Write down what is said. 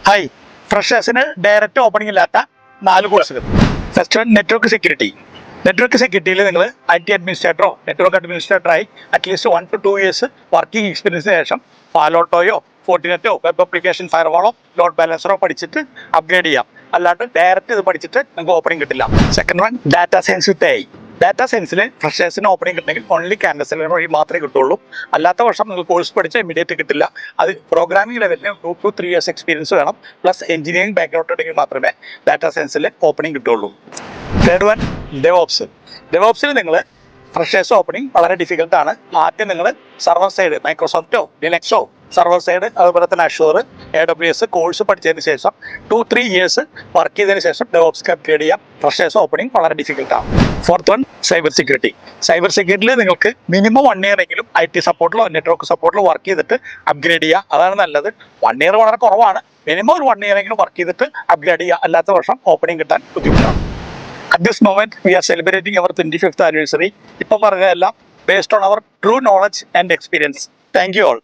Hi, ഫ്രഷേഴ്സിന് direct opening ഇല്ലാത്ത 4 കോഴ്സുകൾ. First one network security. Network സെക്യൂരിറ്റിയിൽ നിങ്ങൾ IT അഡ്മിനിസ്ട്രേറ്ററോ നെറ്റ്വർക്ക് അഡ്മിനിസ്ട്രേറ്ററായി അറ്റ്ലീസ്റ്റ് 1 to 2 years വർക്കിംഗ് എക്സ്പീരിയൻസിന് ശേഷം പാലോട്ടോയോ ഫോർട്ടിനെറ്റോ വെബ് ആപ്ലിക്കേഷൻ ഫയർവാളോ ലോഡ് ബാലൻസറോ പഠിച്ചിട്ട് അപ്ഗ്രേഡ് ചെയ്യാം. അല്ലാണ്ട് ഡയറക്റ്റ് ഇത് പഠിച്ചിട്ട് നിങ്ങൾക്ക് ഓപ്പണിംഗ് കിട്ടില്ല. Second one data science with AI. Data സയൻസിൽ ഫ്രഷേഴ്സിന് ഓപ്പണിംഗ് കിട്ടണമെങ്കിൽ ഓൺലി ക്യാമ്പസിൽ വഴി മാത്രമേ കിട്ടുള്ളൂ. അല്ലാത്ത വർഷം നിങ്ങൾ കോഴ്സ് പഠിച്ചാൽ ഇമീഡിയറ്റ് കിട്ടില്ല. അത് പ്രോഗ്രാമിംഗ് ലെവലിന് 2 to 3 years എക്സ്പീരിയൻസ് വേണം. പ്ലസ് എഞ്ചിനീയറിംഗ് ബാക്ക്ഗ്രൗണ്ട് ഉണ്ടെങ്കിൽ മാത്രമേ ഡാറ്റാ സയൻസിൽ ഓപ്പണിംഗ് കിട്ടുള്ളൂ. Third one DevOps. ഡെവോപ്സിൽ നിങ്ങൾ ഫ്രഷേഴ്സ് ഓപ്പണിംഗ് വളരെ ഡിഫിക്കൽട്ടാണ്. ആദ്യം നിങ്ങൾ സർവർ സൈഡ് മൈക്രോസോഫ്റ്റോ ലിനക്സോ സർവർ സൈഡ് അതുപോലെ തന്നെ അഷ്യൂർ AWS കോഴ്സ് പഠിച്ചതിന് ശേഷം 2-3 years വർക്ക് ചെയ്തതിന് ശേഷം ഡെവോപ്സ്ക്ക് അപ്ഗ്രേഡ് ചെയ്യാം. ഫ്രഷേഴ്സ് ഓപ്പണിംഗ് വളരെ ഡിഫിക്കൽട്ടാണ്. Fourth one cyber security. Cyber സെക്യൂരിറ്റിയിൽ നിങ്ങൾക്ക് മിനിമം 1 year എങ്കിലും IT സപ്പോർട്ടിലോ നെറ്റ്വർക്ക് സപ്പോർട്ടിലോ വർക്ക് ചെയ്തിട്ട് അപ്ഗ്രേഡ് ചെയ്യുക. അതാണ് നല്ലത്. 1 year വളരെ കുറവാണ്. മിനിമം ഒരു 1 year എങ്കിലും വർക്ക് ചെയ്തിട്ട് അപ്ഗ്രേഡ് ചെയ്യുക. അല്ലാത്ത വർഷം ഓപ്പണിംഗ് കിട്ടാൻ ബുദ്ധിമുട്ടാണ്. At this moment, we are celebrating our 25th anniversary. ഇപ്പോൾ പറഞ്ഞതെല്ലാം based on our true knowledge and experience. Thank you all.